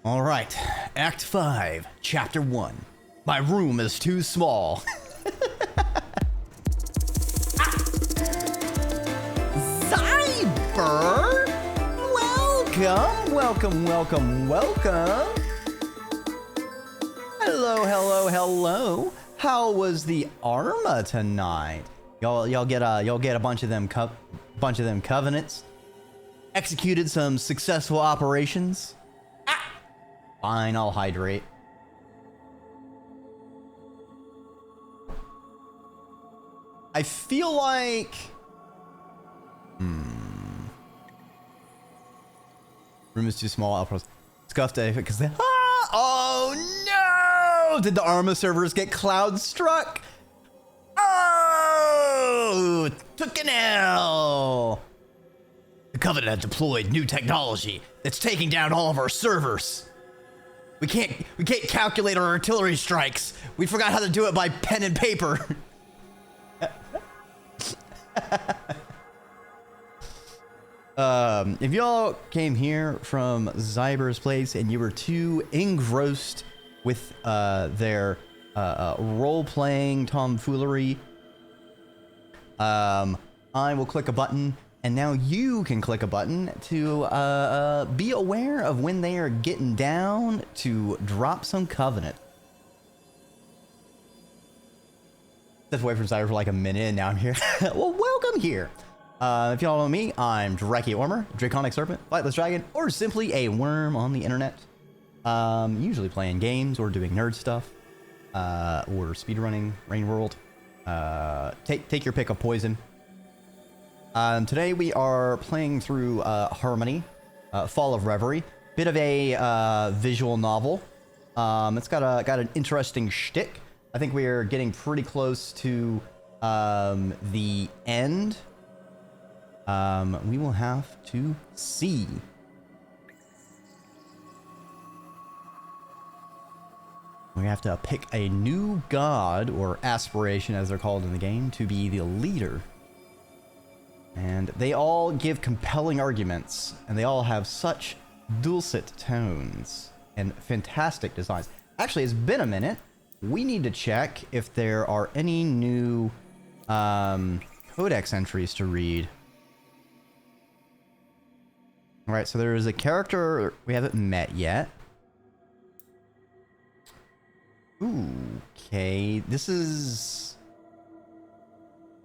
All right, Act 5, Chapter 1. My room is too small. Zyber! Welcome. Hello. How was the Arma tonight? Y'all get a bunch of them covenants. Executed some successful operations. Fine, I'll hydrate. I feel like... Room is too small. I'll probably scuffed it because they... Oh no! Did the Arma servers get cloud struck? Oh! Took an L! The Covenant have deployed new technology that's taking down all of our servers. We can't calculate our artillery strikes. We forgot how to do it by pen and paper. If y'all came here from Zyber's place and you were too engrossed with their role-playing tomfoolery, I will click a button. And now you can click a button to be aware of when they are getting down to drop some Covenant. Stepped away from Zyber for like a minute and now I'm here. Well, welcome here. If y'all know me, I'm Dreki Ormer, Draconic Serpent, Flightless Dragon, or simply a worm on the internet. Usually playing games or doing nerd stuff, or speedrunning, Rain World. Take your pick of poison. Today we are playing through Harmony, Fall of Reverie. Bit of a visual novel. It's got an interesting shtick. I think we are getting pretty close to the end. We will have to see. We have to pick a new god, or aspiration as they're called in the game, to be the leader. And they all give compelling arguments, and they all have such dulcet tones and fantastic designs. Actually, it's been a minute. We need to check if there are any new codex entries to read. All right, so there is a character we haven't met yet. Ooh, okay, this is...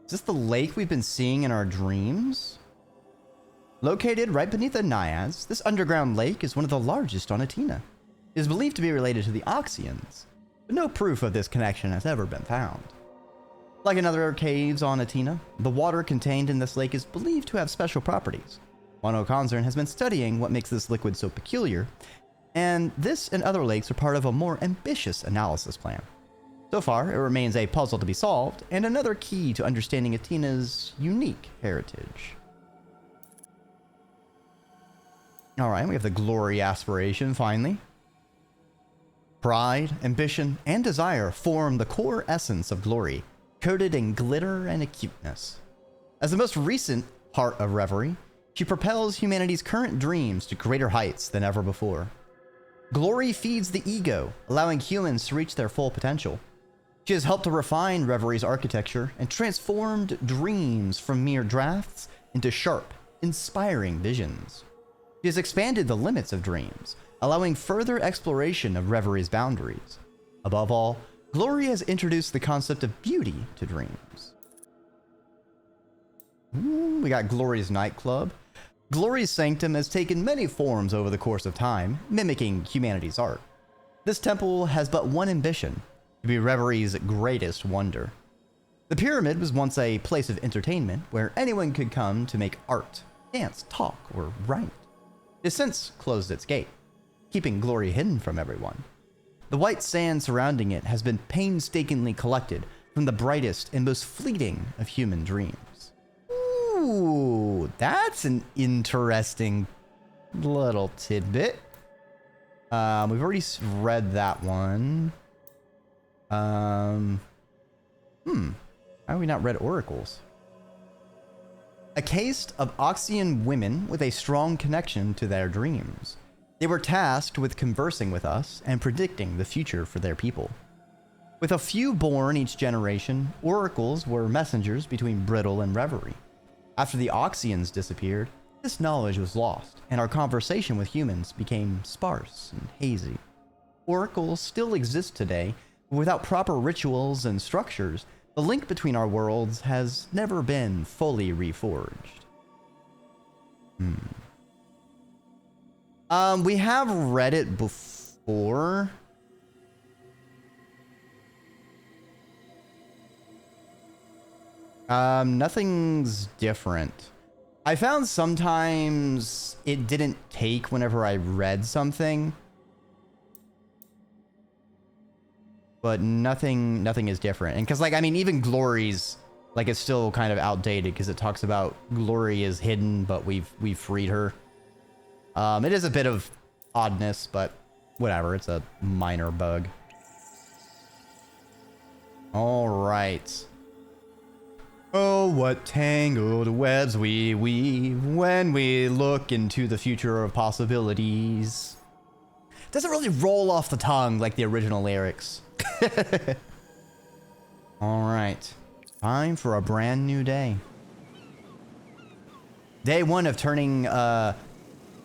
Is this the lake we've been seeing in our dreams? Located right beneath the Naiads, this underground lake is one of the largest on Atina. It is believed to be related to the Oxians, but no proof of this connection has ever been found. Like in other caves on Atina, the water contained in this lake is believed to have special properties. Mono Concern has been studying what makes this liquid so peculiar, and this and other lakes are part of a more ambitious analysis plan. So far, it remains a puzzle to be solved, and another key to understanding Atina's unique heritage. Alright, we have the glory aspiration, finally. Pride, ambition, and desire form the core essence of glory, coated in glitter and acuteness. As the most recent Heart of Reverie, she propels humanity's current dreams to greater heights than ever before. Glory feeds the ego, allowing humans to reach their full potential. She has helped to refine Reverie's architecture and transformed dreams from mere drafts into sharp, inspiring visions. She has expanded the limits of dreams, allowing further exploration of Reverie's boundaries. Above all, Glory has introduced the concept of beauty to dreams. Ooh, we got Glory's nightclub. Glory's sanctum has taken many forms over the course of time, mimicking humanity's art. This temple has but one ambition: to be Reverie's greatest wonder. The pyramid was once a place of entertainment where anyone could come to make art, dance, talk, or write. It has since closed its gate, keeping Glory hidden from everyone. The white sand surrounding it has been painstakingly collected from the brightest and most fleeting of human dreams. Ooh, that's an interesting little tidbit. We've already read that one. Why have we not read oracles? A caste of Oxian women with a strong connection to their dreams. They were tasked with conversing with us and predicting the future for their people. With a few born each generation, oracles were messengers between Brittle and Reverie. After the Oxians disappeared, this knowledge was lost, and our conversation with humans became sparse and hazy. Oracles still exist today, but without proper rituals and structures, the link between our worlds has never been fully reforged. We have read it before. Nothing's different. I found sometimes it didn't take whenever I read something. But nothing is different. And cause like, I mean, even Glory's like, it's still kind of outdated because it talks about Glory is hidden, but we've freed her. It is a bit of oddness, but whatever. It's a minor bug. All right. Oh, what tangled webs we weave when we look into the future of possibilities. Doesn't really roll off the tongue like the original lyrics. All right. Time for a brand new day. Day one of turning the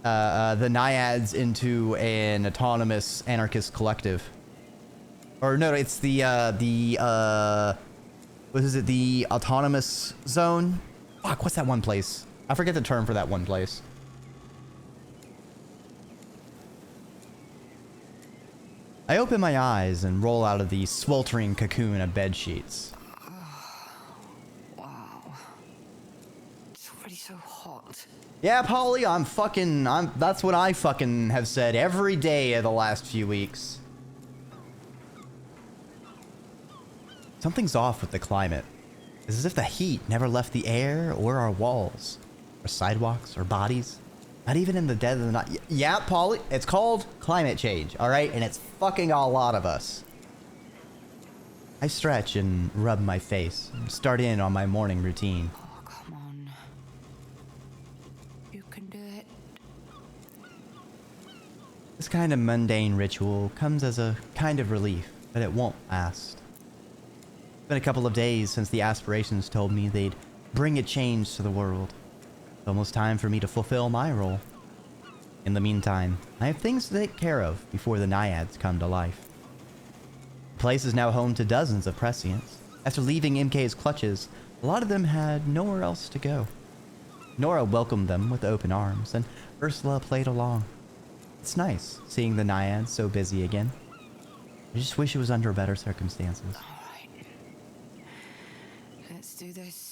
Naiads into an autonomous anarchist collective. Or no, it's what is it? The autonomous zone? Fuck, what's that one place? I forget the term for that one place. I open my eyes and roll out of the sweltering cocoon of bed sheets. Wow. It's already so hot. Yeah, Polly, that's what I fucking have said every day of the last few weeks. Something's off with the climate. It's as if the heat never left the air or our walls, or sidewalks, or bodies. Not even in the dead of the night. Yeah, Polly, it's called climate change, all right? And it's fucking a lot of us. I stretch and rub my face, and start in on my morning routine. Oh, come on. You can do it. This kind of mundane ritual comes as a kind of relief, but it won't last. It's been a couple of days since the aspirations told me they'd bring a change to the world. It's almost time for me to fulfill my role. In the meantime, I have things to take care of before the Naiads come to life. The place is now home to dozens of prescients. After leaving MK's clutches, a lot of them had nowhere else to go. Nora welcomed them with open arms, and Ursula played along. It's nice seeing the Naiads so busy again. I just wish it was under better circumstances. All right. Let's do this.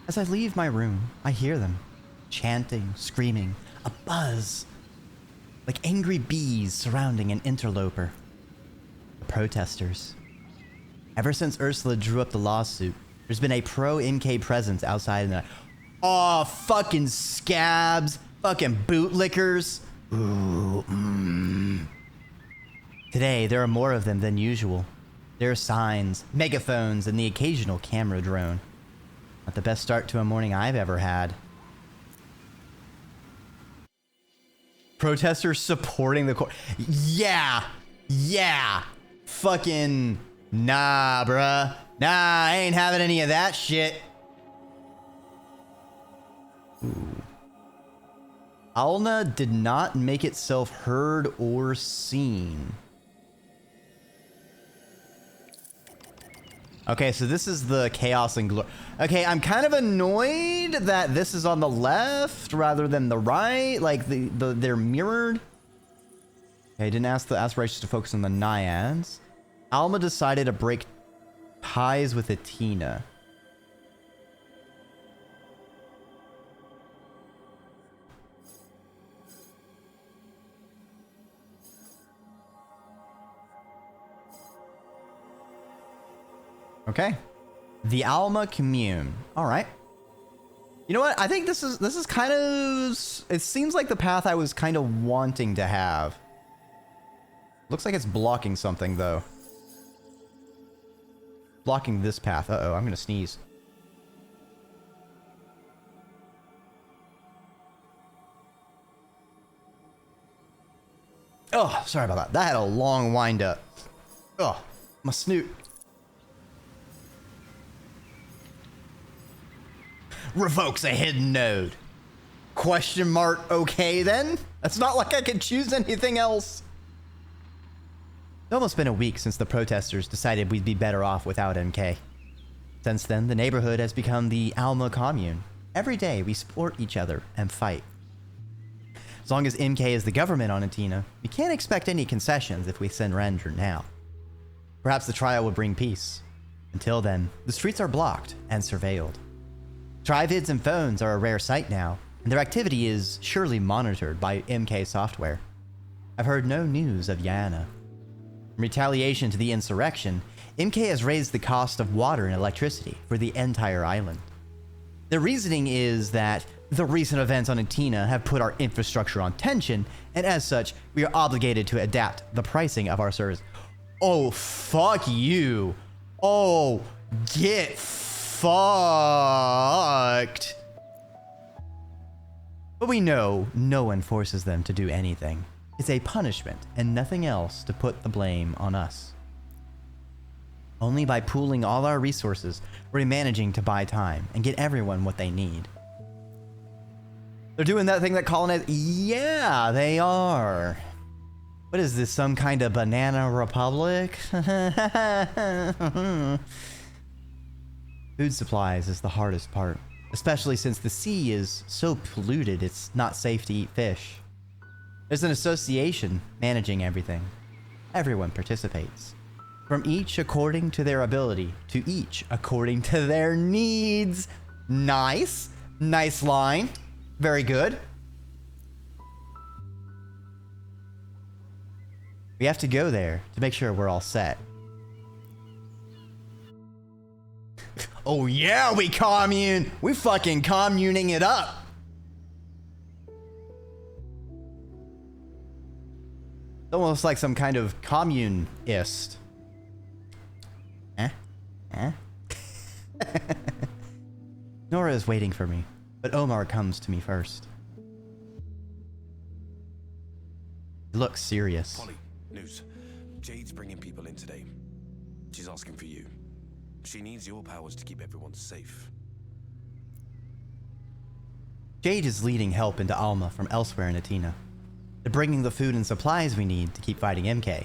As I leave my room, I hear them, chanting, screaming, a buzz, like angry bees surrounding an interloper. The protesters. Ever since Ursula drew up the lawsuit, there's been a pro-MK presence outside in the... Oh, fucking scabs, fucking bootlickers. Ooh, Today, there are more of them than usual. There are signs, megaphones, and the occasional camera drone. Not the best start to a morning I've ever had. Protesters supporting the court. Yeah. Fucking nah, bruh. Nah, I ain't having any of that shit. Ooh. Alna did not make itself heard or seen. Okay, so this is the Chaos and Glory. Okay, I'm kind of annoyed that this is on the left rather than the right. Like, they're mirrored. Okay, I didn't ask the aspirations to focus on the Naiads. Alma decided to break ties with Atina. Okay. The Alma Commune. All right. You know what? I think this is kind of... It seems like the path I was kind of wanting to have. Looks like it's blocking something, though. blocking this path. Uh-oh, I'm gonna sneeze. Oh, sorry about that. That had a long wind up. Oh, my snoot. Revokes a hidden node. Question mark, okay then? That's not like I could choose anything else. It's almost been a week since the protesters decided we'd be better off without MK. Since then, the neighborhood has become the Alma commune. Every day, we support each other and fight. As long as MK is the government on Atina, we can't expect any concessions if we surrender now. Perhaps the trial will bring peace. Until then, the streets are blocked and surveilled. Trivids and phones are a rare sight now, and their activity is surely monitored by MK software. I've heard no news of Yana. In retaliation to the insurrection, MK has raised the cost of water and electricity for the entire island. The reasoning is that the recent events on Atina have put our infrastructure on tension, and as such, we are obligated to adapt the pricing of our service. Oh, fuck you. Oh, get fucked. But we know no one forces them to do anything. It's a punishment and nothing else to put the blame on us. Only by pooling all our resources, we're managing to buy time and get everyone what they need. They're doing that thing that colonized. Yeah, they are. What is this, some kind of banana republic? Food supplies is the hardest part, especially since the sea is so polluted it's not safe to eat fish. There's an association managing everything. Everyone participates. From each according to their ability, to each according to their needs. Nice. Nice line. Very good. We have to go there to make sure we're all set. Oh yeah, we commune! We fucking communing it up! It's almost like some kind of communist. Nora is waiting for me, but Omar comes to me first. He looks serious. Polly, news. Jade's bringing people in today. She's asking for you. She needs your powers to keep everyone safe. Jade is leading help into Alma from elsewhere in Atina. They're bringing the food and supplies we need to keep fighting MK.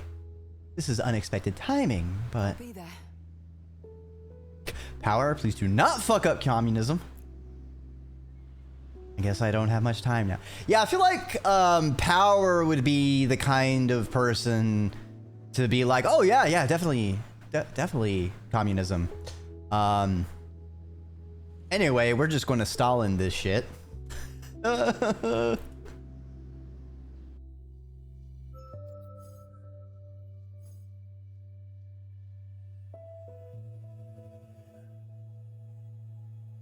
This is unexpected timing, but... Be there. Power, please do not fuck up communism. I guess I don't have much time now. Yeah, I feel like Power would be the kind of person to be like, oh yeah, definitely communism. Anyway, we're just going to Stalin this shit.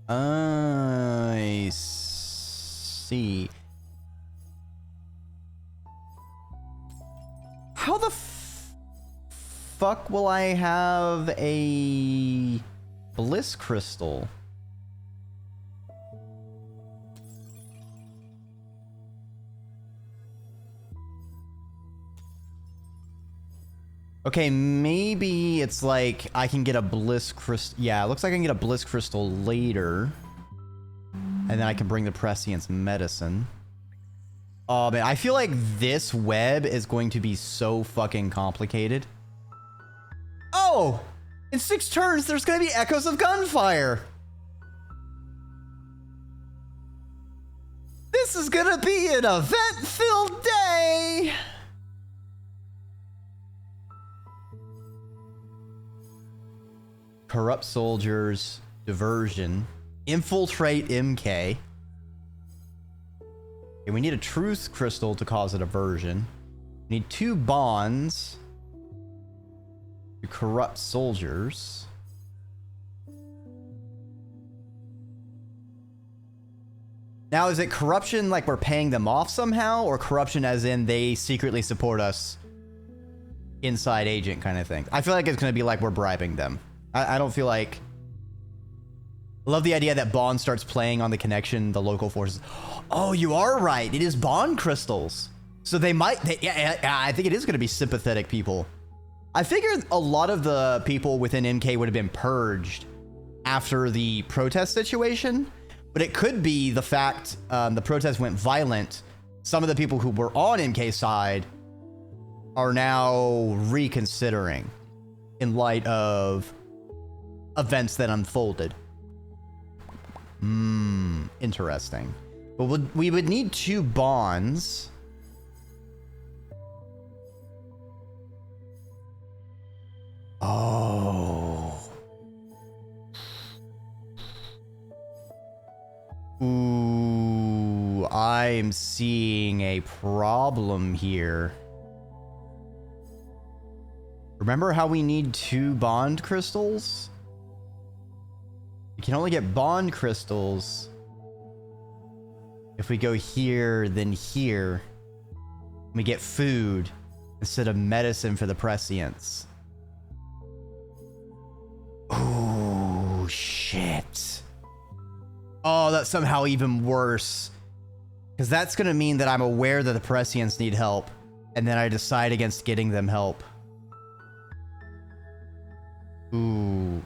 I see. How the fuck will I have a bliss crystal? Okay, maybe it's like I can get a bliss crystal. Yeah, it looks like I can get a bliss crystal later. And then I can bring the prescience medicine. Oh man, I feel like this web is going to be so fucking complicated. Oh! In 6 turns, there's gonna be echoes of gunfire! This is gonna be an event-filled day! Corrupt soldiers, diversion, infiltrate MK. Okay, we need a truth crystal to cause a diversion. We need 2 bonds to corrupt soldiers. Now, is it corruption like we're paying them off somehow, or corruption as in they secretly support us? Inside agent kind of thing. I feel like it's going to be like we're bribing them. I don't feel like... I love the idea that Bond starts playing on the connection, the local forces. Oh, you are right. It is Bond crystals. So they might... yeah, I think it is going to be sympathetic people. I figured a lot of the people within MK would have been purged after the protest situation. But it could be the fact the protest went violent. Some of the people who were on MK's side are now reconsidering in light of events that unfolded. Interesting. But we would need 2 bonds. Oh. Ooh, I'm seeing a problem here. Remember how we need 2 bond crystals? We can only get bond crystals if we go here, then here. We get food instead of medicine for the prescience. Oh, shit. Oh, that's somehow even worse. Because that's going to mean that I'm aware that the prescients need help, and then I decide against getting them help. Ooh,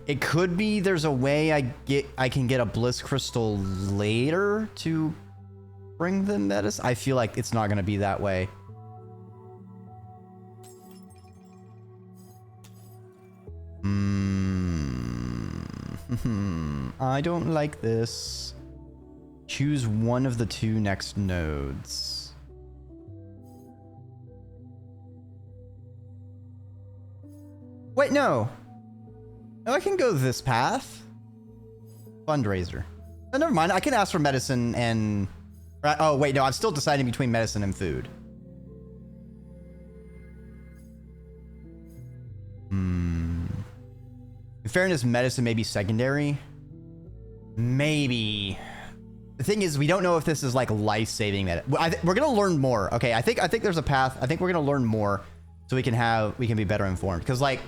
It could be there's a way I can get a bliss crystal later to bring them medicine. I feel like it's not going to be that way. I don't like this. Choose one of the 2 next nodes. Wait, no. No, I can go this path. Fundraiser. Oh, never mind. I can ask for medicine and... Oh, wait, no. I'm still deciding between medicine and food. In fairness, medicine may be secondary. Maybe. The thing is, we don't know if this is like life-saving medicine. We're gonna learn more. Okay, I think there's a path. I think we're gonna learn more so we can be better informed. Because like,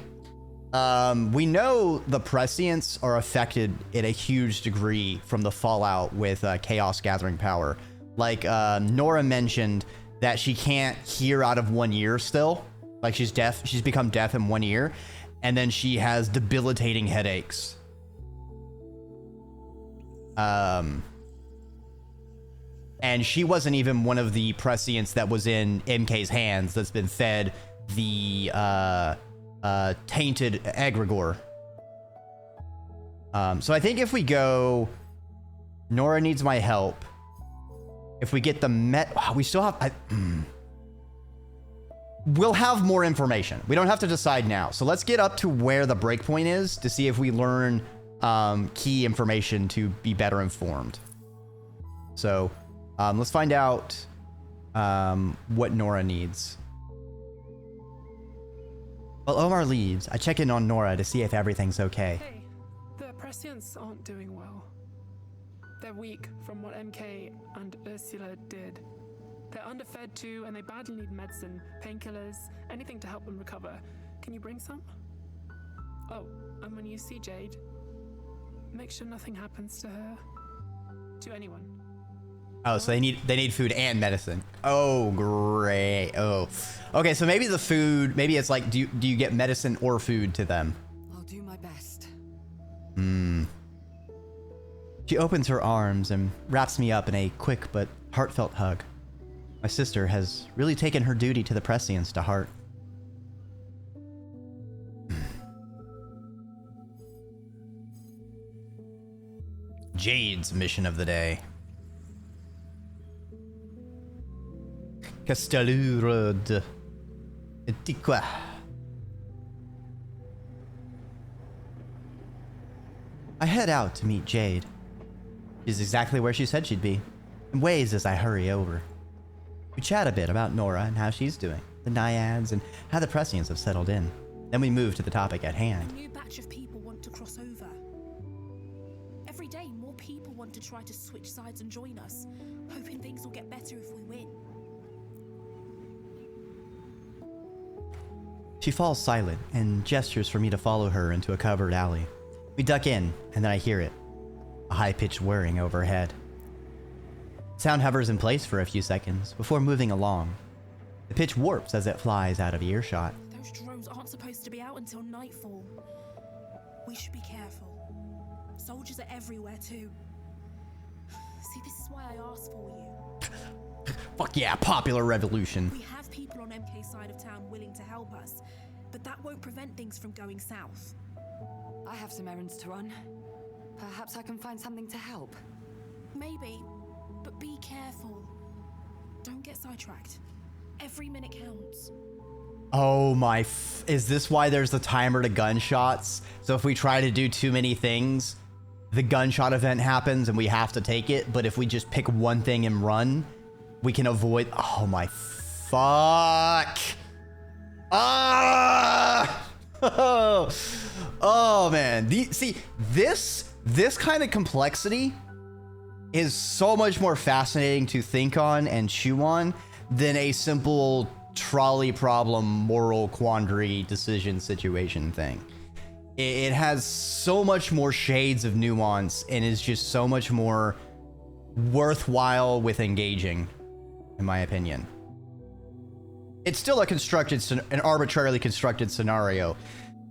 we know the prescients are affected in a huge degree from the fallout with chaos gathering power. Like Nora mentioned that she can't hear out of one ear still. Like she's deaf. She's become deaf in one ear. And then she has debilitating headaches. And she wasn't even one of the prescients that was in MK's hands that's been fed the tainted egregore. So I think if we go, Nora needs my help. If we get the we still have... We'll have more information. We don't have to decide now. So let's get up to where the breakpoint is to see if we learn key information to be better informed. So let's find out what Nora needs. While Omar leaves, I check in on Nora to see if everything's okay. Hey, the prescients aren't doing well. They're weak from what MK and Ursula did. They're underfed too, and they badly need medicine, painkillers, anything to help them recover. Can you bring some? Oh, and when you see Jade, make sure nothing happens to her. To anyone. Oh, so they need food and medicine. Oh, great. Oh, okay. So maybe the food, maybe it's like, do you get medicine or food to them? I'll do my best. She opens her arms and wraps me up in a quick but heartfelt hug. My sister has really taken her duty to the prescients to heart. Jade's mission of the day. Castellurod Antiqua. I head out to meet Jade. She's exactly where she said she'd be, and waves as I hurry over. We chat a bit about Nora and how she's doing, the naiads, and how the prescients have settled in. Then we move to the topic at hand. A new batch of people want to cross over. Every day, more people want to try to switch sides and join us, hoping things will get better if we win. She falls silent and gestures for me to follow her into a covered alley. We duck in, and then I hear it. A high-pitched whirring overhead. Sound hovers in place for a few seconds before moving along. The pitch warps as it flies out of earshot. Those drones aren't supposed to be out until nightfall. We should be careful. Soldiers are everywhere too. See, this is why I asked for you. Fuck yeah, popular revolution. We have people on MK's side of town willing to help us, but that won't prevent things from going south. I have some errands to run. Perhaps I can find something to help. Maybe, but be careful. Don't get sidetracked. Every minute counts. Oh my, is this why there's the timer to gunshots? So if we try to do too many things, the gunshot event happens and we have to take it. But if we just pick one thing and run, we can avoid. Oh my fuck. Ah! Oh man. See, this kind of complexity is so much more fascinating to think on and chew on than a simple trolley problem, moral quandary decision situation thing. It has so much more shades of nuance and is just so much more worthwhile with engaging, in my opinion. It's still an arbitrarily constructed scenario,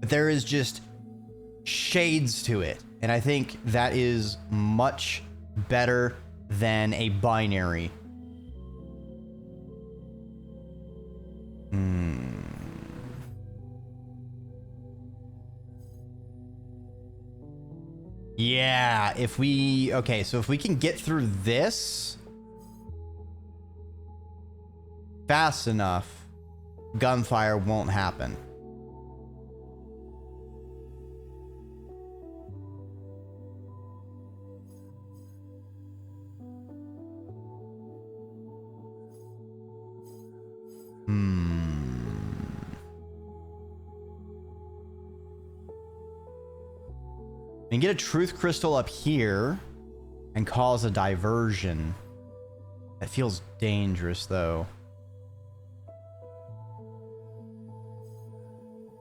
but there is just shades to it. And I think that is much better than a binary. Yeah, if we can get through this fast enough, gunfire won't happen. And get a truth crystal up here and cause a diversion. That feels dangerous though.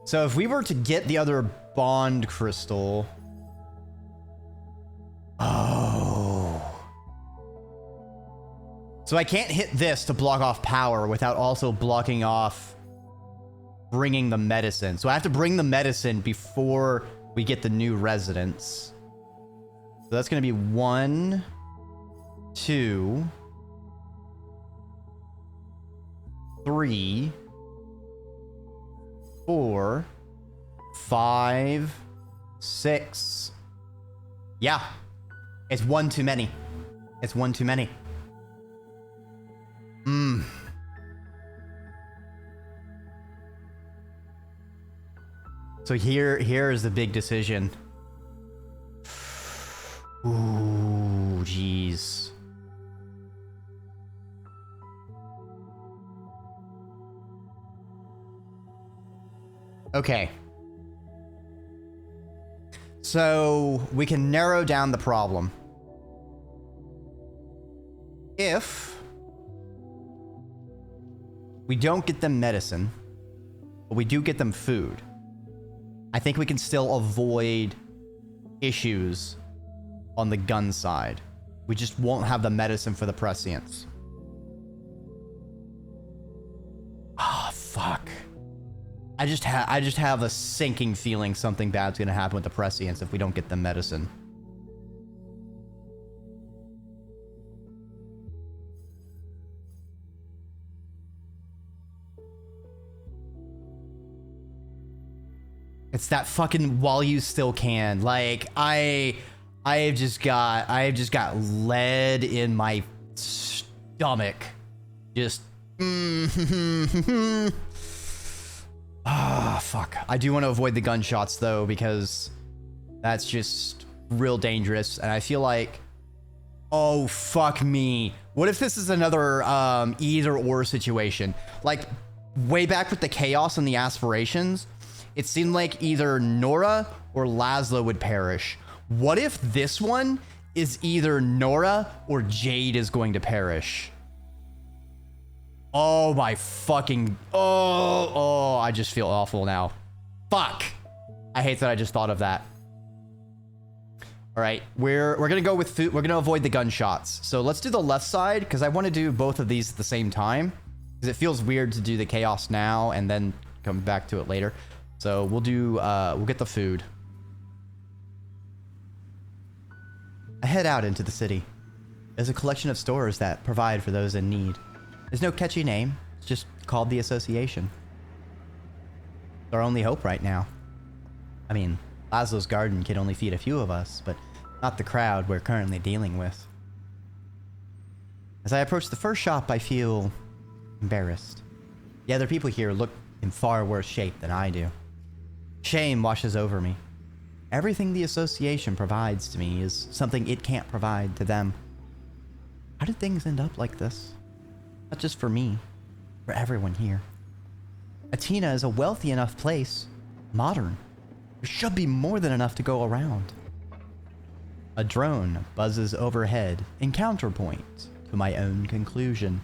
So if we were to get the other bond crystal. Oh. So I can't hit this to block off power without also blocking off bringing the medicine. So I have to bring the medicine before we get the new residence. So that's going to be 1, 2, 3, 4, 5, 6. Yeah. It's one too many. It's one too many. So here is the big decision. Ooh, jeez. Okay. So we can narrow down the problem. If we don't get them medicine, but we do get them food, I think we can still avoid issues on the gun side. We just won't have the medicine for the prescience. Ah, fuck. I just have a sinking feeling something bad's gonna happen with the prescience if we don't get the medicine. It's that fucking while you still can. Like I have just got lead in my stomach. Just fuck. I do want to avoid the gunshots though, because that's just real dangerous. And I feel like, oh fuck me. What if this is another either or situation? Like way back with the chaos and the aspirations, it seemed like either Nora or Laszlo would perish. What if this one is either Nora or Jade is going to perish? Oh my fucking... Oh, I just feel awful now. Fuck. I hate that I just thought of that. All right, we're gonna go with food. We're gonna avoid the gunshots. So let's do the left side because I want to do both of these at the same time because it feels weird to do the chaos now and then come back to it later. So we'll do we'll get the food. I head out into the city. There's a collection of stores that provide for those in need. There's no catchy name. It's just called the Association. It's our only hope right now. I mean, Laszlo's garden can only feed a few of us, but not the crowd we're currently dealing with. As I approach the first shop, I feel embarrassed. The other people here look in far worse shape than I do. Shame washes over me. Everything the Association provides to me is something it can't provide to them. How did things end up like this? Not just for me, for everyone here. Atina is a wealthy enough place, modern. There should be more than enough to go around. A drone buzzes overhead in counterpoint to my own conclusion.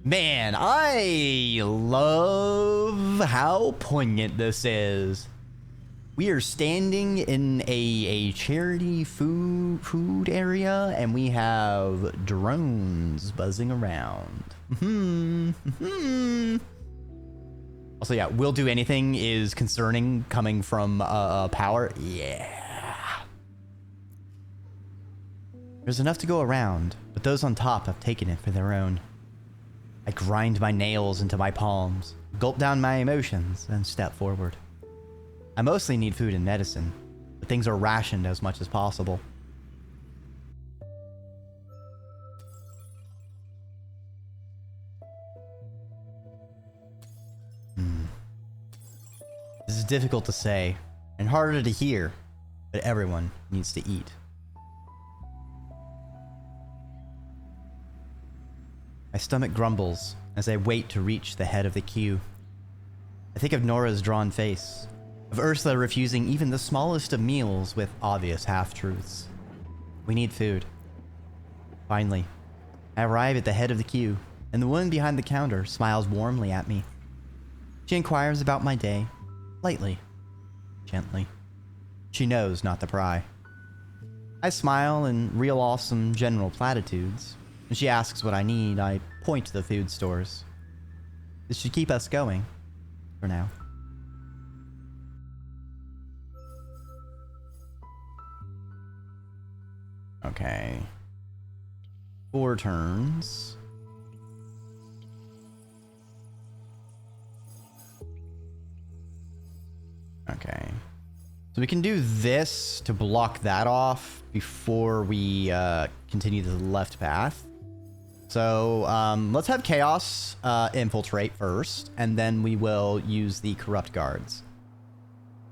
Man, I love how poignant this is. We are standing in a charity food area and we have drones buzzing around. Also, yeah, will do anything is concerning coming from power. Yeah. There's enough to go around, but those on top have taken it for their own. I grind my nails into my palms, gulp down my emotions, and step forward. I mostly need food and medicine, but things are rationed as much as possible. This is difficult to say, and harder to hear, but everyone needs to eat. My stomach grumbles as I wait to reach the head of the queue. I think of Nora's drawn face, of Ursula refusing even the smallest of meals with obvious half-truths. We need food. Finally, I arrive at the head of the queue, and the woman behind the counter smiles warmly at me. She inquires about my day, lightly, gently. She knows not to pry. I smile and reel off some general platitudes. When she asks what I need, I point to the food stores. This should keep us going, for now. Okay. 4 turns. Okay. So we can do this to block that off before we continue to the left path. So let's have Chaos infiltrate first, and then we will use the Corrupt Guards.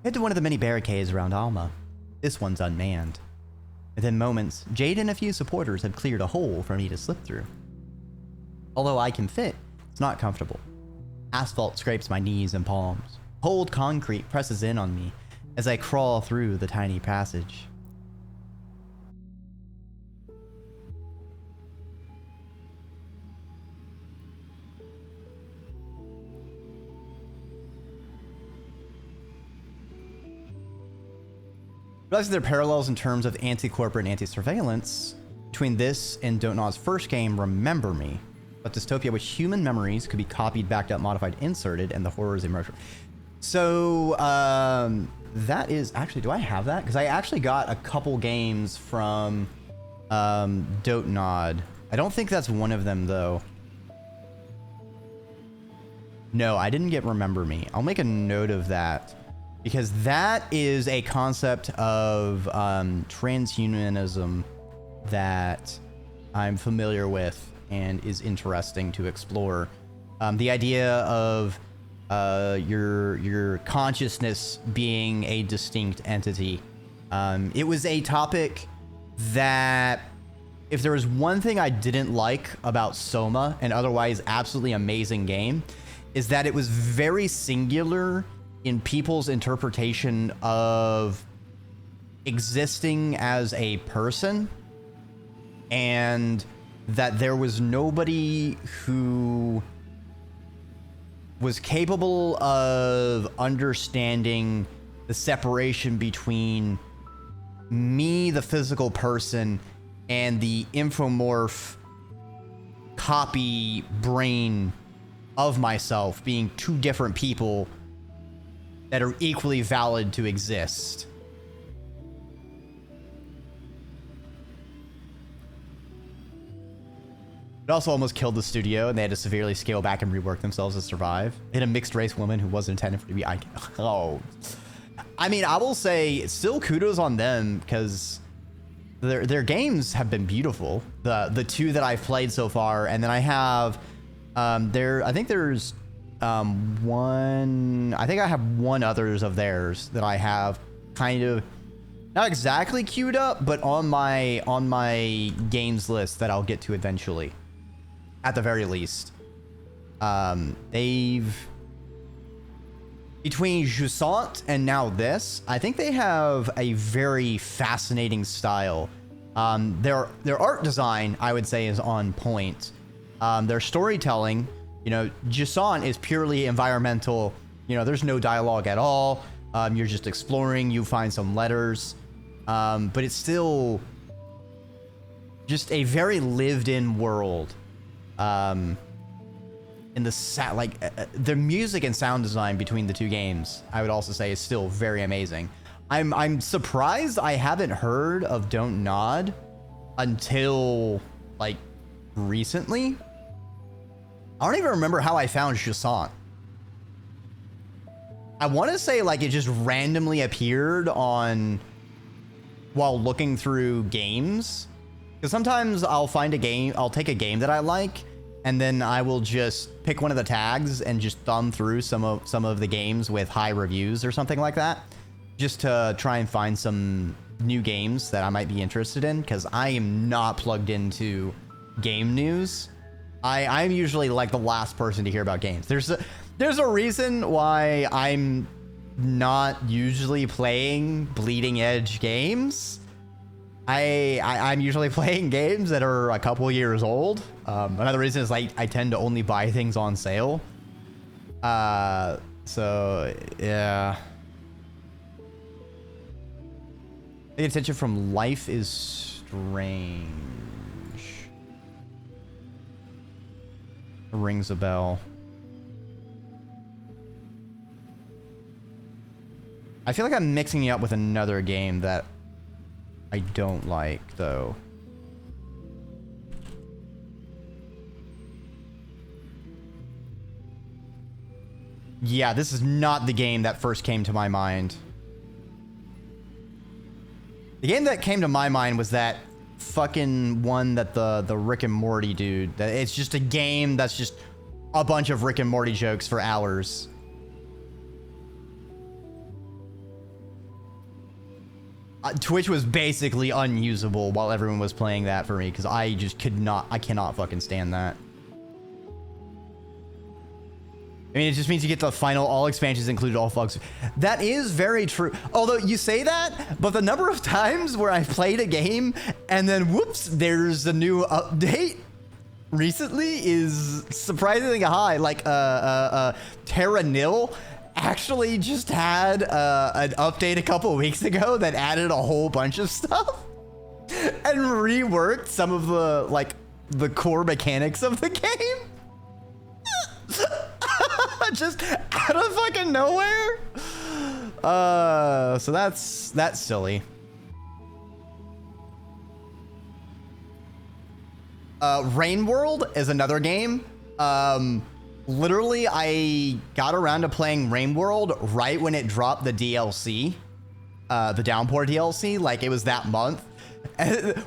Head to one of the many barricades around Alma. This one's unmanned. Within moments, Jade and a few supporters have cleared a hole for me to slip through. Although I can fit, it's not comfortable. Asphalt scrapes my knees and palms. Cold concrete presses in on me as I crawl through the tiny passage. Realizing there are parallels in terms of anti-corporate and anti-surveillance between this and Dontnod's first game, Remember Me, but dystopia which human memories could be copied, backed up, modified, inserted, and the horrors emerge. So, that is actually, do I have that? Because I actually got a couple games from Dontnod. I don't think that's one of them, though. No, I didn't get Remember Me. I'll make a note of that, because that is a concept of transhumanism that I'm familiar with and is interesting to explore. The idea of your consciousness being a distinct entity. It was a topic that, if there was one thing I didn't like about Soma, an otherwise absolutely amazing game, is that it was very singular in people's interpretation of existing as a person and that there was nobody who was capable of understanding the separation between me, the physical person, and the infomorph copy brain of myself being two different people that are equally valid to exist. It also almost killed the studio, and they had to severely scale back and rework themselves to survive. They had a mixed race woman who wasn't intended for to be. Oh, I mean, I will say, still kudos on them because their games have been beautiful. The two that I've played so far, and then I have I think there's one. I think I have one others of theirs that I have kind of not exactly queued up, but on my games list that I'll get to eventually. At the very least, they've between Jusant and now this, I think they have a very fascinating style. Their art design, I would say, is on point. Their storytelling, you know, Jusant is purely environmental. You know, there's no dialogue at all. You're just exploring. You find some letters, but it's still just a very lived-in world. In the music and sound design between the two games, I would also say is still very amazing. I'm surprised I haven't heard of Don't Nod until like recently. I don't even remember how I found Jusant. I want to say like it just randomly appeared on while looking through games. Because sometimes I'll find a game, I'll take a game that I like, and then I will just pick one of the tags and just thumb through some of the games with high reviews or something like that, just to try and find some new games that I might be interested in. Because I am not plugged into game news. I'm usually like the last person to hear about games. There's a reason why I'm not usually playing bleeding edge games. I'm usually playing games that are a couple years old. Another reason is like I tend to only buy things on sale. So yeah. The attention from Life is Strange. Rings a bell. I feel like I'm mixing it up with another game that I don't like, though. Yeah, this is not the game that first came to my mind. The game that came to my mind was that fucking one that the Rick and Morty dude. That it's just a game that's just a bunch of Rick and Morty jokes for hours. Twitch was basically unusable while everyone was playing that for me because I just I cannot fucking stand that. I mean, it just means you get the final all expansions included all fucks. That is very true. Although you say that, but the number of times where I've played a game and then whoops, there's a new update recently is surprisingly high. Like Terra Nil actually just had an update a couple of weeks ago that added a whole bunch of stuff and reworked some of the core mechanics of the game. Just out of fucking nowhere. So that's silly. Rain World is another game. Literally, I got around to playing Rain World right when it dropped the DLC, the Downpour DLC. Like it was that month,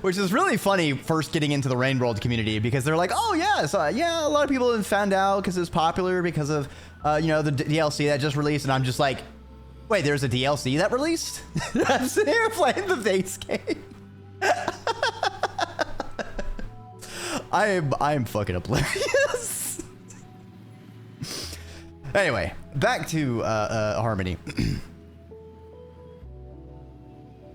which is really funny. First getting into the Rain World community because they're like, "Oh yeah, so yeah, a lot of people have found out because it's popular because of you know the DLC that just released." And I'm just like, "Wait, there's a DLC that released?" I'm sitting here playing the base game. I'm fucking oblivious. Anyway, back to Harmony.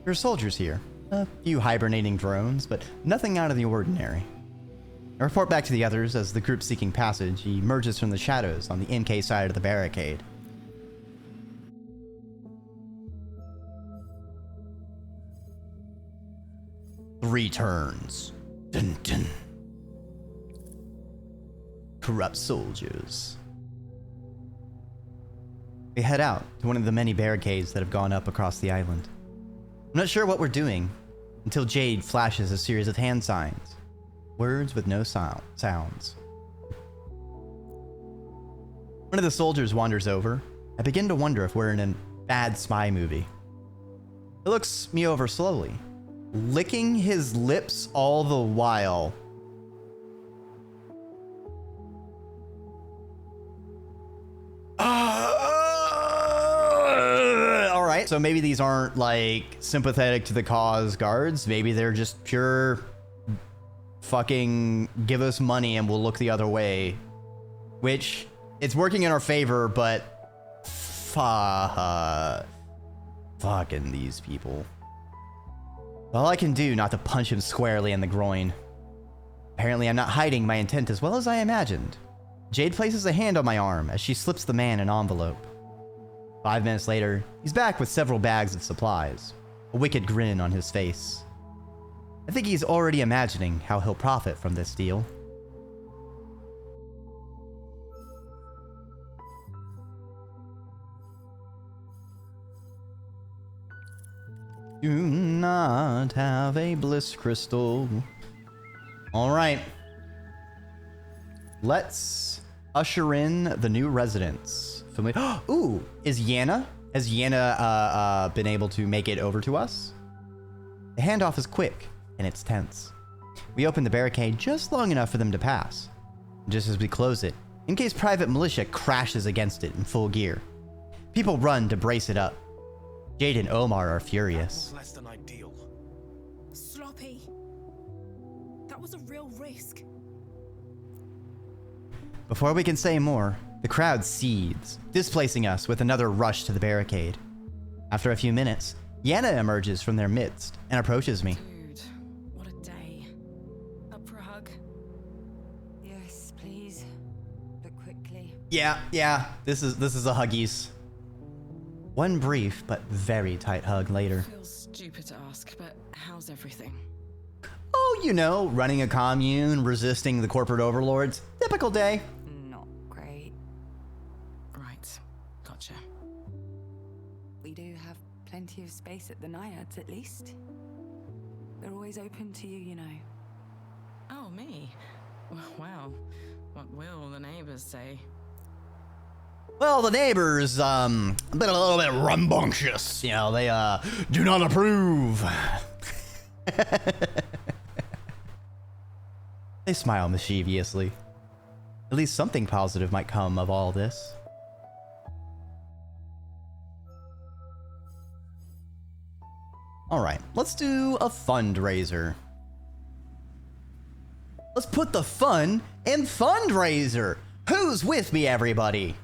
There are soldiers here. A few hibernating drones, but nothing out of the ordinary. I report back to the others as the group seeking passage emerges from the shadows on the MK side of the barricade. Three turns. Dun, dun. Corrupt soldiers. We head out to one of the many barricades that have gone up across the island. I'm not sure what we're doing until Jade flashes a series of hand signs. Words with no sounds. One of the soldiers wanders over. I begin to wonder if we're in a bad spy movie. He looks me over slowly, licking his lips all the while. All right, so maybe these aren't like sympathetic to the cause guards. Maybe they're just pure fucking give us money and we'll look the other way, which it's working in our favor, but fucking these people. All I can do not to punch him squarely in the groin. Apparently I'm not hiding my intent as well as I imagined. Jade places a hand on my arm as she slips the man an envelope. 5 minutes later, he's back with several bags of supplies, a wicked grin on his face. I think he's already imagining how he'll profit from this deal. Do not have a bliss crystal. All right. Let's usher in the new residents. Ooh, is Yana? Has Yana been able to make it over to us? The handoff is quick, and it's tense. We open the barricade just long enough for them to pass. Just as we close it, in case private militia crashes against it in full gear. People run to brace it up. Jade and Omar are furious. Less than ideal. Sloppy. That was a real risk. Before we can say more, the crowd seethes, displacing us with another rush to the barricade. After a few minutes, Yana emerges from their midst and approaches me. Dude, what a day. Up for a hug? Yes, please. But quickly. Yeah, this is a huggies. One brief but very tight hug later. Feels stupid to ask, but how's everything? Oh, you know, running a commune, resisting the corporate overlords. Typical day. Not great. Right, gotcha. We do have plenty of space at the Naiads, at least. They're always open to you, you know. Oh, me? Wow. What will the neighbors say? Well, the neighbors, been a little bit rambunctious. You know, they, do not approve. They smile mischievously. At least something positive might come of all this. Alright, let's do a fundraiser. Let's put the fun in fundraiser! Who's with me, everybody?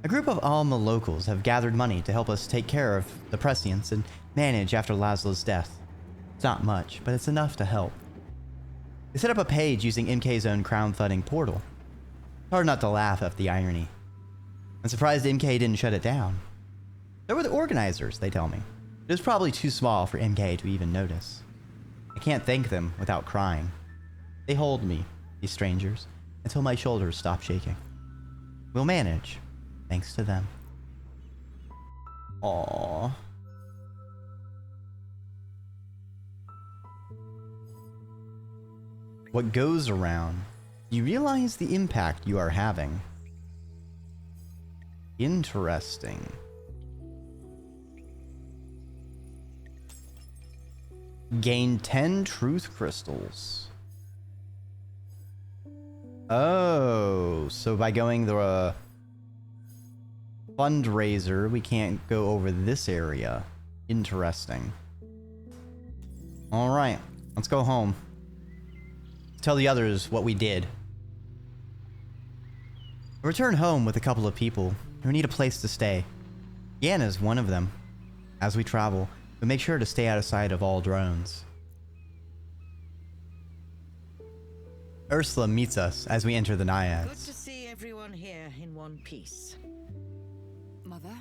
A group of Alma locals have gathered money to help us take care of the prescience and manage after Laszlo's death. It's not much, but it's enough to help. They set up a page using MK's own crowdfunding portal. Hard not to laugh at the irony. I'm surprised MK didn't shut it down. So were the organizers, they tell me. It was probably too small for MK to even notice. I can't thank them without crying. They hold me, these strangers, until my shoulders stop shaking. We'll manage. Thanks to them. Aww. What goes around, you realize the impact you are having. Interesting. Gain 10 truth crystals. Oh, so by going the fundraiser, we can't go over this area. Interesting. All right, let's go home. Tell the others what we did. I return home with a couple of people who need a place to stay. Yana's one of them. As we travel, we make sure to stay out of sight of all drones. Ursula meets us as we enter the Good Naiads. to see everyone here in one piece. Mother,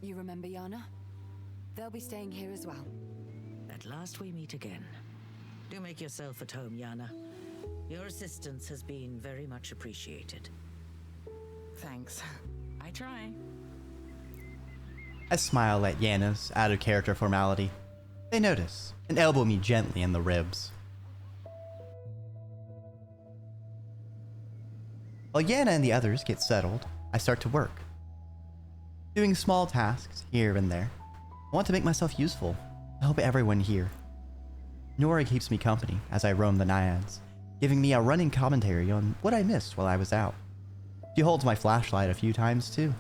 you remember Yana? They'll be staying here as well. At last we meet again. Do make yourself at home, Yana. Your assistance has been very much appreciated. Thanks. I try. I smile at Yana's out-of-character formality. They notice and elbow me gently in the ribs. While Yana and the others get settled, I start to work. Doing small tasks here and there. I want to make myself useful, to help everyone here. Nora keeps me company as I roam the Naiads, giving me a running commentary on what I missed while I was out. She holds my flashlight a few times too.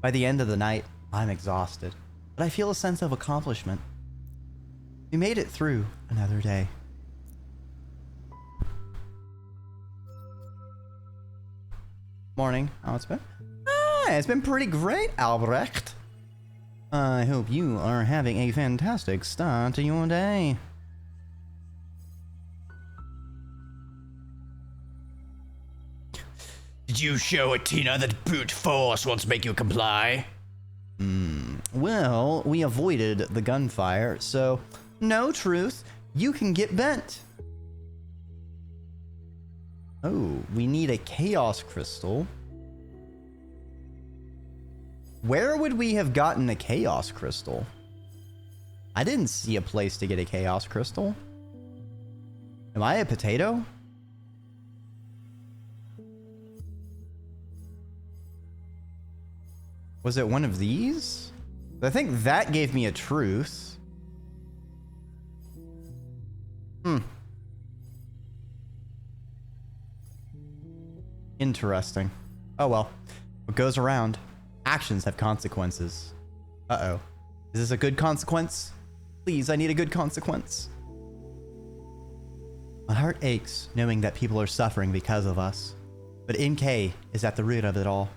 By the end of the night, I'm exhausted, but I feel a sense of accomplishment. We made it through another day. Morning. How it's been? It's been pretty great, Albrecht. I hope you are having a fantastic start to your day. Did you show Atina that brute force wants to make you comply? Well, we avoided the gunfire, so no, Truth, you can get bent. Oh, we need a chaos crystal. Where would we have gotten a chaos crystal? I didn't see a place to get a chaos crystal. Am I a potato? Was it one of these? I think that gave me a truth. Interesting. Oh well. What goes around? Actions have consequences. Uh-oh. Is this a good consequence? Please, I need a good consequence. My heart aches knowing that people are suffering because of us. But MK is at the root of it all.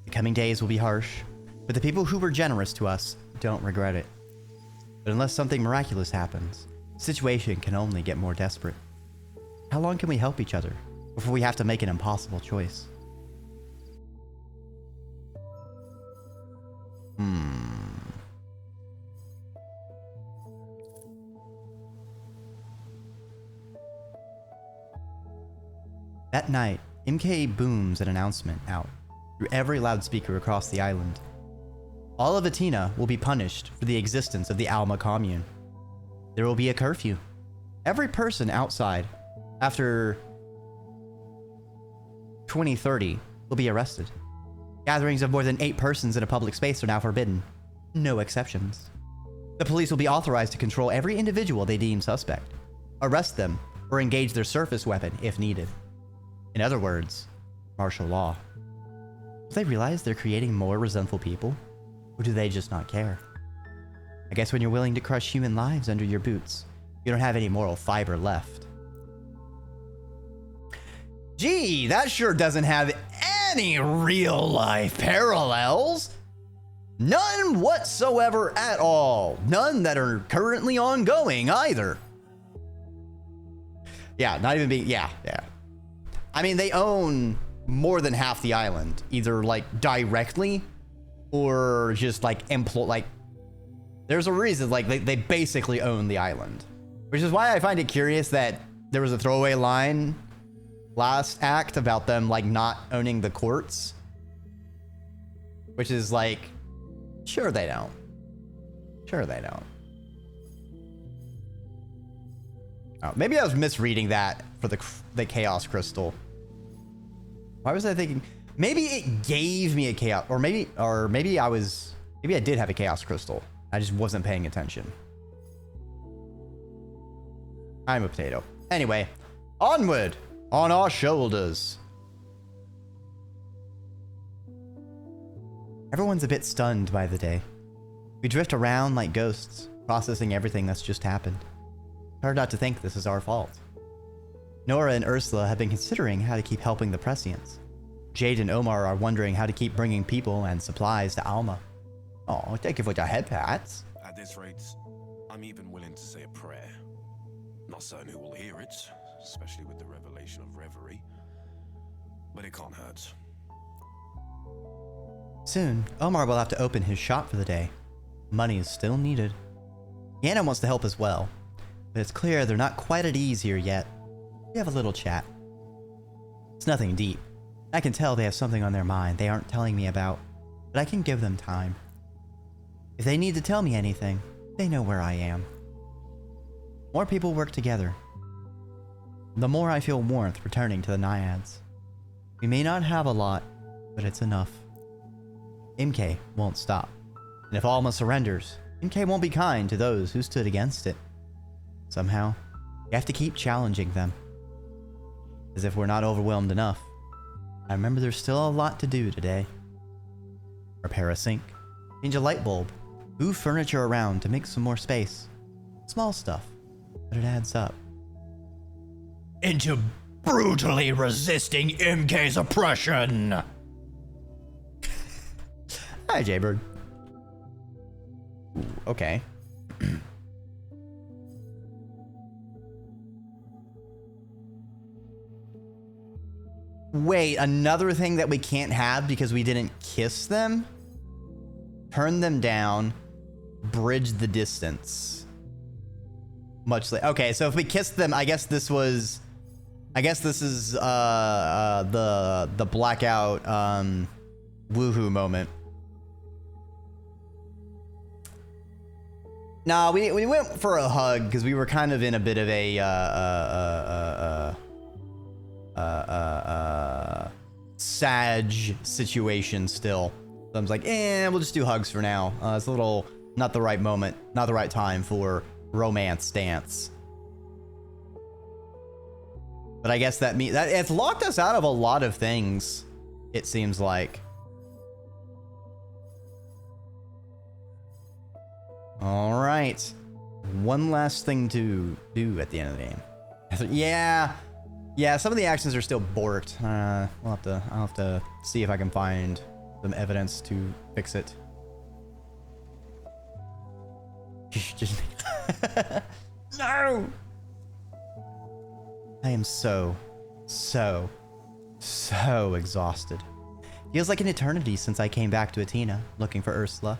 The coming days will be harsh, but the people who were generous to us don't regret it. But unless something miraculous happens, the situation can only get more desperate. How long can we help each other before we have to make an impossible choice? That night, MK booms an announcement out through every loudspeaker across the island. All of Atina will be punished for the existence of the Alma commune. There will be a curfew. Every person outside after 2030 will be arrested. Gatherings of more than 8 persons in a public space are now forbidden. No exceptions. The police will be authorized to control every individual they deem suspect, arrest them, or engage their surface weapon if needed. In other words, martial law. Do they realize they're creating more resentful people? Or do they just not care? I guess when you're willing to crush human lives under your boots, you don't have any moral fiber left. Gee, that sure doesn't have any real-life parallels. None whatsoever at all. None that are currently ongoing either. Yeah, not even being... Yeah. I mean, they own more than half the island, either like directly or just like there's a reason, like they basically own the island, which is why I find it curious that there was a throwaway line last act about them like not owning the courts, which is like, sure they don't. Oh, maybe I was misreading that for the chaos crystal. Why was I thinking? Maybe it gave me a chaos, or maybe I did have a chaos crystal. I just wasn't paying attention. I'm a potato. Anyway, onward on our shoulders. Everyone's a bit stunned by the day. We drift around like ghosts, processing everything that's just happened. Hard not to think this is our fault. Nora and Ursula have been considering how to keep helping the Prescients. Jade and Omar are wondering how to keep bringing people and supplies to Alma. Oh, thank you for the head pats. At this rate, I'm even willing to say a prayer. Not certain who will hear it, especially with the revelation of reverie. But it can't hurt. Soon, Omar will have to open his shop for the day. Money is still needed. Yana wants to help as well, but it's clear they're not quite at ease here yet. We have a little chat. It's nothing deep. I can tell they have something on their mind they aren't telling me about, but I can give them time. If they need to tell me anything, they know where I am. More people work together. The more I feel warmth returning to the Naiads. We may not have a lot, but it's enough. MK won't stop. And if Alma surrenders, MK won't be kind to those who stood against it. Somehow, we have to keep challenging them. As if we're not overwhelmed enough. I remember there's still a lot to do today. Repair a sink, change a light bulb, move furniture around to make some more space. Small stuff, but it adds up. Into brutally resisting MK's oppression. Hi, Jaybird. Ooh, okay. Wait, another thing that we can't have because we didn't kiss them? Turn them down. Bridge the distance. Much like, okay, so if we kissed them, I guess this was, I guess this is the blackout woohoo moment. Nah, we went for a hug because we were kind of in a bit of a Sag situation still. So I was like, we'll just do hugs for now. It's a little not the right moment, not the right time for romance dance. But I guess that it's locked us out of a lot of things, it seems like. All right. One last thing to do at the end of the game. Yeah, some of the actions are still borked. I'll have to see if I can find some evidence to fix it. Just no! I am so exhausted. Feels like an eternity since I came back to Athena looking for Ursula.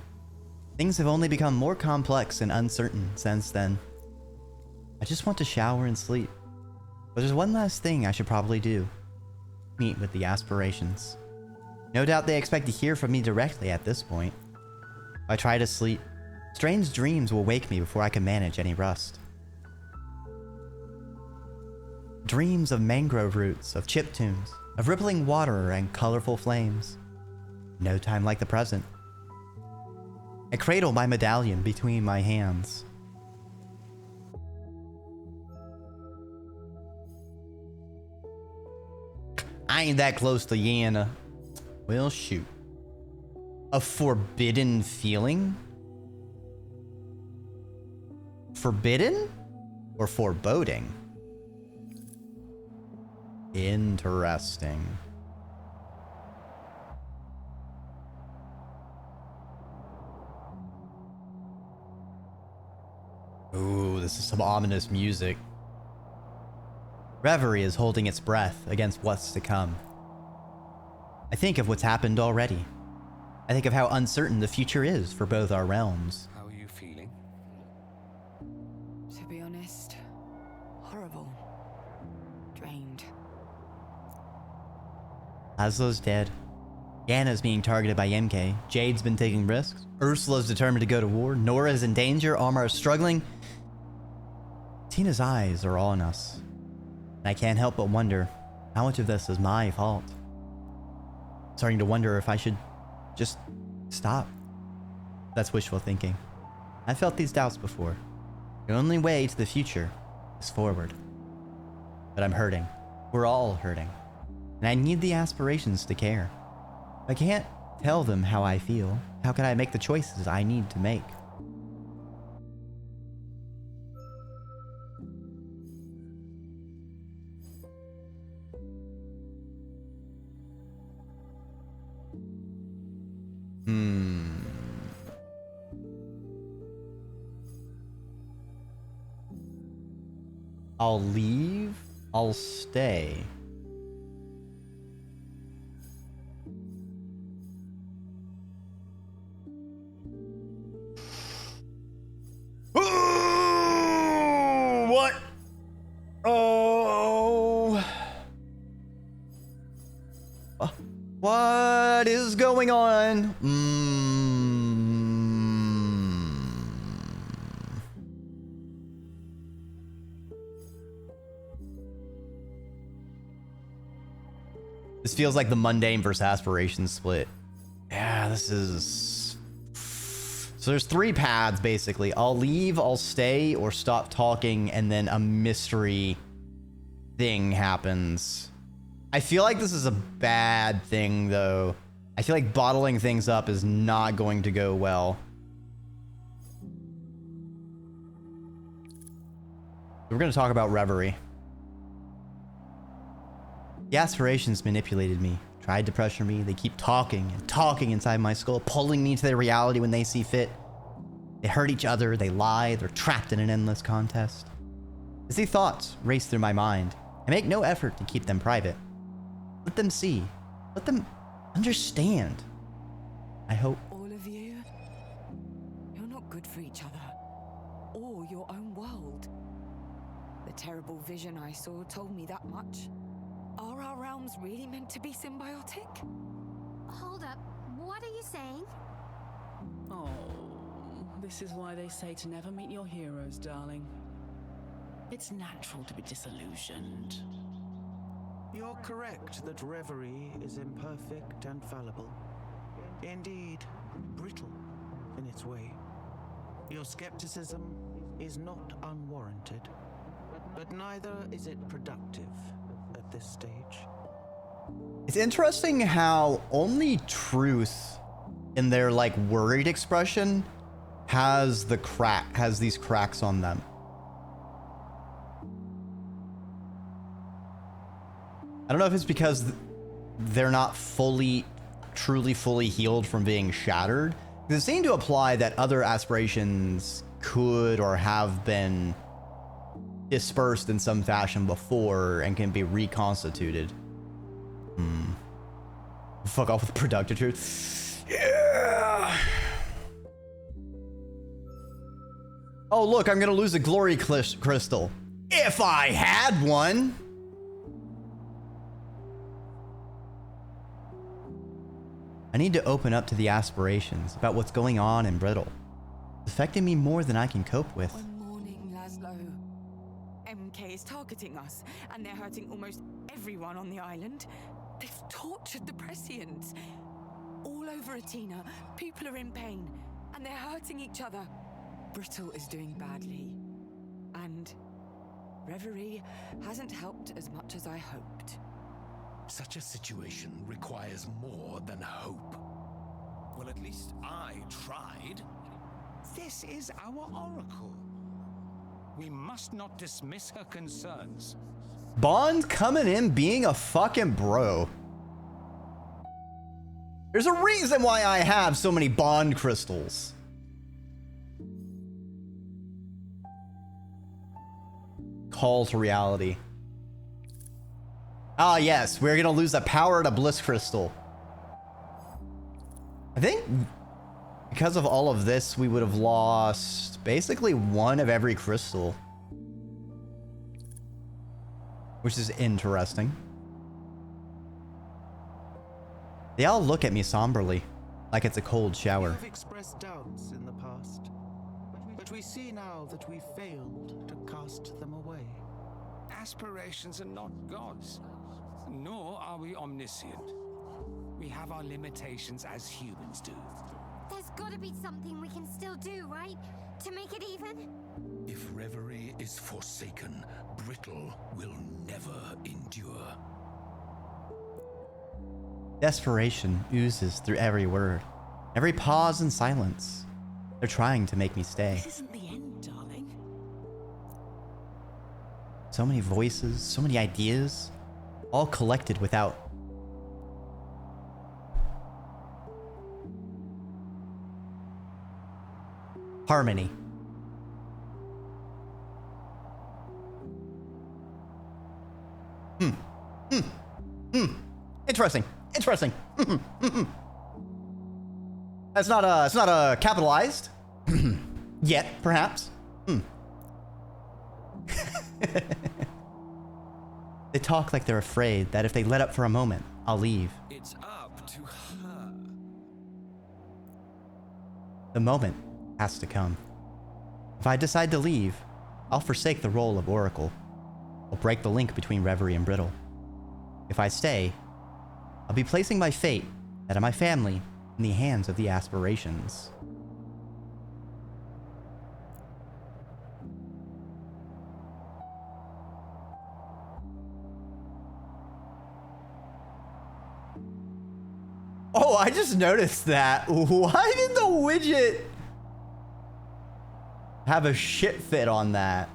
Things have only become more complex and uncertain since then. I just want to shower and sleep. But there's one last thing I should probably do. Meet with the aspirations. No doubt they expect to hear from me directly at this point. If I try to sleep, strange dreams will wake me before I can manage any rust. Dreams of mangrove roots, of chiptunes, of rippling water and colorful flames. No time like the present. I cradle my medallion between my hands. I ain't that close to Yana. Well, shoot. A forbidden feeling? Forbidden? Or foreboding? Interesting. Ooh, this is some ominous music. Reverie is holding its breath against what's to come. I think of what's happened already. I think of how uncertain the future is for both our realms. How are you feeling? To be honest, horrible. Drained. Laszlo's dead. Yana's being targeted by MK. Jade's been taking risks. Ursula's determined to go to war. Nora's in danger. Almar's struggling. Tina's eyes are on us. And I can't help but wonder how much of this is my fault. Starting to wonder if I should just stop. That's wishful thinking. I've felt these doubts before. The only way to the future is forward. But I'm hurting. We're all hurting. And I need the aspirations to care. If I can't tell them how I feel, how can I make the choices I need to make? I'll leave, I'll stay. What? Oh. What is going on? This feels like the mundane versus aspiration split. Yeah, this is... So there's 3 paths, basically. I'll leave, I'll stay, or stop talking, and then a mystery thing happens. I feel like this is a bad thing, though. I feel like bottling things up is not going to go well. We're going to talk about Reverie. The aspirations manipulated me, tried to pressure me. They keep talking and talking inside my skull, pulling me to their reality when they see fit. They hurt each other, they lie, they're trapped in an endless contest. Busy thoughts race through my mind. I make no effort to keep them private. Let them see. Let them understand. I hope. All of you, you're not good for each other or your own world. The terrible vision I saw told me that much. Are our realms really meant to be symbiotic? Hold up. What are you saying? Oh, this is why they say to never meet your heroes, darling. It's natural to be disillusioned. You're correct that Reverie is imperfect and fallible. Indeed, brittle in its way. Your skepticism is not unwarranted, but neither is it productive at this stage. It's interesting how only truth in their like worried expression has these cracks on them. I don't know if it's because they're not truly fully healed from being shattered. It seemed to imply that other aspirations could or have been dispersed in some fashion before and can be reconstituted. Fuck off with productive truth. Yeah. Oh, look, I'm gonna lose a glory crystal. If I had one. I need to open up to the aspirations about what's going on in Brittle. It's affecting me more than I can cope with. One morning, Laszlo. MK is targeting us, and they're hurting almost everyone on the island. They've tortured the Prescients. All over Atina, people are in pain, and they're hurting each other. Brittle is doing badly. And Reverie hasn't helped as much as I hoped. Such a situation requires more than hope. Well, at least I tried. This is our oracle. We must not dismiss her concerns. Bond coming in being a fucking bro. There's a reason why I have so many Bond crystals. Call to reality. Ah, yes, we're gonna lose the power to Bliss Crystal. I think because of all of this, we would have lost basically one of every crystal. Which is interesting. They all look at me somberly, like it's a cold shower. We've expressed doubts in the past, but we see now that we failed to cast them away. Aspirations are not gods, nor are we omniscient. We have our limitations as humans do. There's gotta be something we can still do, right? To make it even? If Reverie is forsaken, Brittle will never endure. Desperation oozes through every word, every pause and silence. They're trying to make me stay. This isn't the end, darling. So many voices, so many ideas, all collected without harmony. Interesting. Interesting. It's not a capitalized. Yet, perhaps. They talk like they're afraid that if they let up for a moment, I'll leave. It's up to her. The moment has to come. If I decide to leave, I'll forsake the role of Oracle. I'll break the link between Reverie and Brittle. If I stay, I'll be placing my fate, that of my family, in the hands of the Aspirations. Oh, I just noticed that. Why did the widget have a shit fit on that?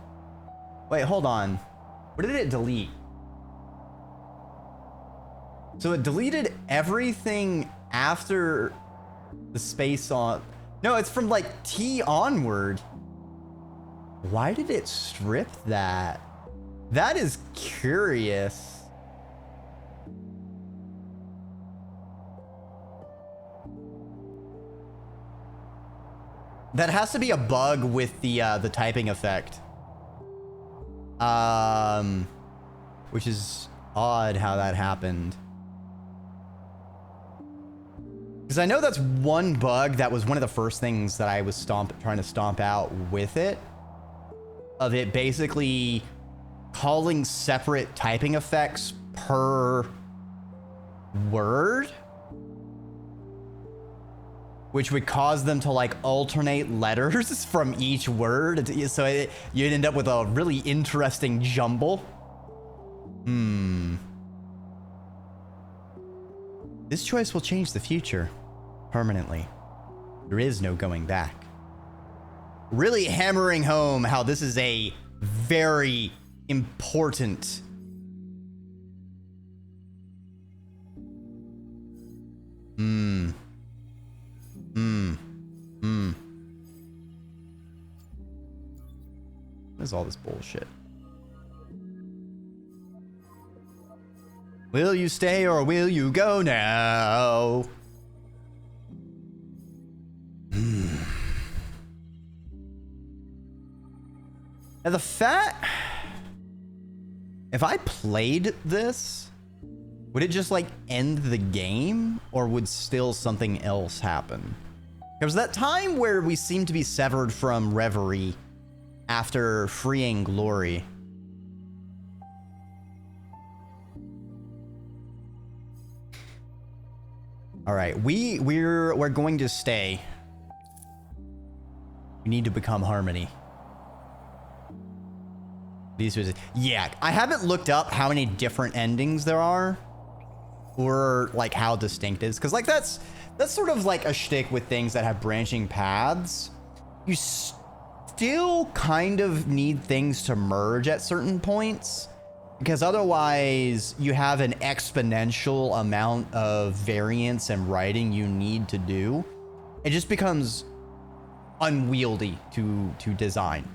Wait, hold on. What did it delete? So it deleted everything after the space on... No, it's from like T onward. Why did it strip that? That is curious. That has to be a bug with the typing effect. Which is odd how that happened. Because I know that's one bug that was one of the first things that I was trying to stomp out with it. Of it basically calling separate typing effects per word. Which would cause them to like alternate letters from each word. So you'd end up with a really interesting jumble. This choice will change the future permanently. There is no going back. Really hammering home how this is a very important What is all this bullshit? Will you stay or will you go now? Now the fact... If I played this, would it just like end the game? Or would still something else happen? There was that time where we seemed to be severed from Reverie after freeing Glory. All right, we're going to stay. We need to become Harmony. Yeah, I haven't looked up how many different endings there are, or like how distinct it is, because like that's sort of like a shtick with things that have branching paths. You still kind of need things to merge at certain points, because otherwise you have an exponential amount of variance and writing you need to do. It just becomes unwieldy to design.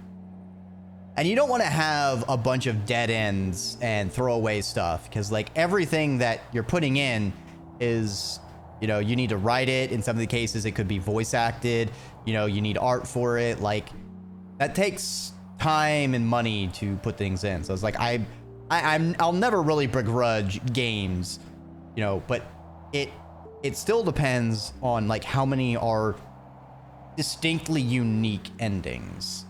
And you don't want to have a bunch of dead ends and throwaway stuff, because like everything that you're putting in is, you know, you need to write it. In some of the cases, it could be voice acted. You know, you need art for it. Like that takes time and money to put things in. So it's like I'll never really begrudge games, you know, but it still depends on like how many are distinctly unique endings.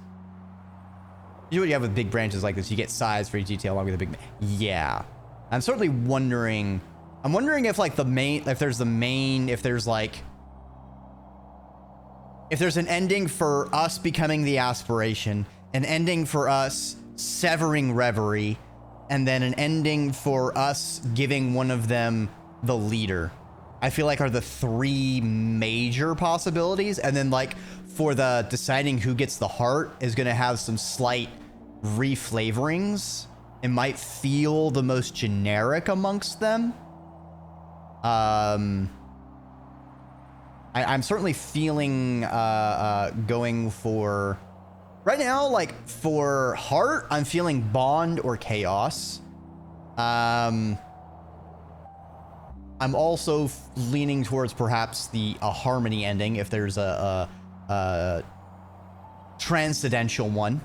Usually you have with big branches like this, you get size for each detail along with the big... Yeah. I'm certainly wondering... I'm wondering if like the main... If there's like... If there's an ending for us becoming the Aspiration, an ending for us severing Reverie, and then an ending for us giving one of them the leader. I feel like are the three major possibilities. And then like for the deciding who gets the heart is going to have some slight reflavorings. It might feel the most generic amongst them. I'm certainly feeling going for right now, like for heart, I'm feeling Bond or Chaos. I'm also leaning towards perhaps a harmony ending if there's a transcendental one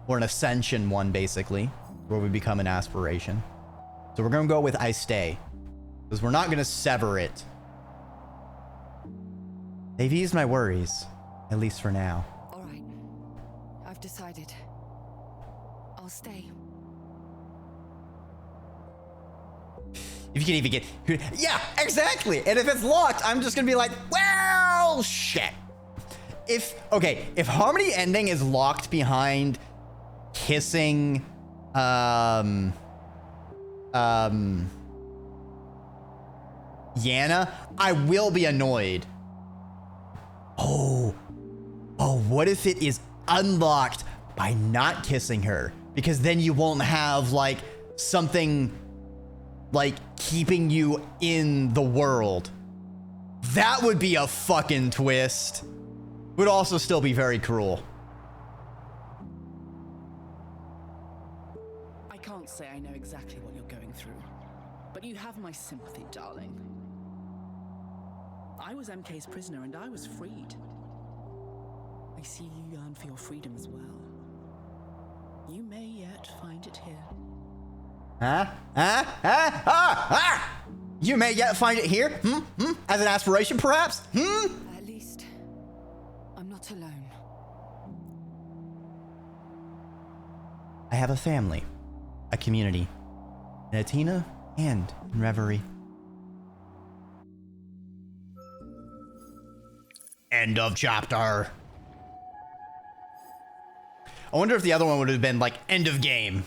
or an ascension one, basically, where we become an aspiration. So we're gonna go with I Stay, because we're not gonna sever it. They've eased my worries, at least for now. All right. I've decided. I'll stay. If you can even get... Yeah, exactly! And if it's locked, I'm just gonna be like, well, shit. If Harmony ending is locked behind kissing, Yana, I will be annoyed. Oh, what if it is unlocked by not kissing her? Because then you won't have, like, something, like, keeping you in the world. That would be a fucking twist. Would also still be very cruel. I can't say I know exactly what you're going through, but you have my sympathy, darling. I was MK's prisoner and I was freed. I see you yearn for your freedom as well. You may yet find it here. You may yet find it here? As an aspiration, perhaps? At least, I'm not alone. I have a family, a community, in Atina and in Reverie. End of chapter. I wonder if the other one would have been like end of game.